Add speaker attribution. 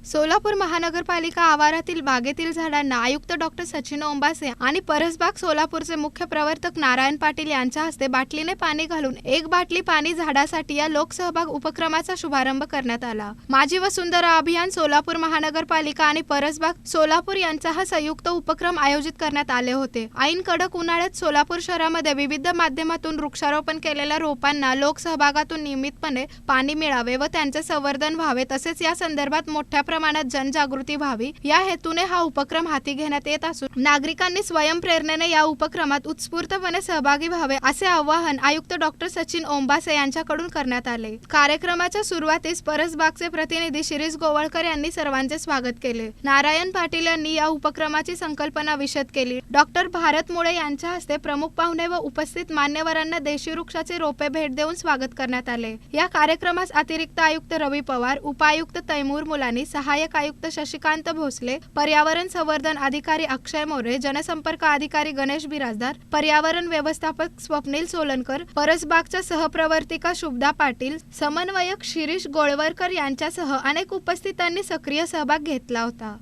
Speaker 1: सोलापूर महानगरपालिका आवारातील बागेतील झाडांना आयुक्त डॉक्टर सचिन ओंबासे आणि परसबाग सोलापूरचे मुख्य प्रवर्तक नारायण पाटील यांच्या हस्ते बाटलीने पाणी घालून एक बाटली पाणी झाडासाठी या लोकसहभाग उपक्रमाचा शुभारंभ करण्यात आला। माझी वसुंधरा अभियान सोलापूर महानगरपालिका आणि परसबाग सोलापूर यांचा हा संयुक्त उपक्रम आयोजित करण्यात आले होते। ऐन कडक उन्हाळ्यात सोलापूर शहरामध्ये विविध माध्यमातून वृक्षारोपण केलेल्या रोपांना लोकसहभागातून नियमितपणे पाणी मिळावे व त्यांचे संवर्धन व्हावे, तसेच या संदर्भात मोठ्या प्रमाणात जनजागृती व्हावी या हेतूने हा उपक्रम हाती घेण्यात येत असून नागरिकांनी स्वयंप्रेरणेने या उपक्रमात उत्स्फूर्तपणे सहभागी व्हावे असे आवाहन आयुक्त डॉक्टर सचिन ओंबासे यांच्याकडून करण्यात आले। कार्यक्रमाच्या सुरुवातीस परसबागचे प्रतिनिधी शिरीष गोवळकर यांनी सर्वांचे स्वागत केले। नारायण पाटील यांनी या उपक्रमाची संकल्पना विशद केली। डॉक्टर भारत मुळे यांच्या हस्ते प्रमुख पाहुणे व उपस्थित मान्यवरांना देशी वृक्षाचे रोपे भेट देऊन स्वागत करण्यात आले। या कार्यक्रमास अतिरिक्त आयुक्त रवी पवार, उपायुक्त तैमूर मुलानी, सहाय्यक आयुक्त शशिकांत भोसले, पर्यावरण संवर्धन अधिकारी अक्षय मोरे, जनसंपर्क अधिकारी गणेश बिराजदार, पर्यावरण व्यवस्थापक स्वप्नील सोलनकर, परसबागच्या सहप्रवर्तिका शुभदा पाटील, समन्वयक शिरीष गोळवरकर यांच्यासह अनेक उपस्थितांनी सक्रिय सहभाग घेतला होता।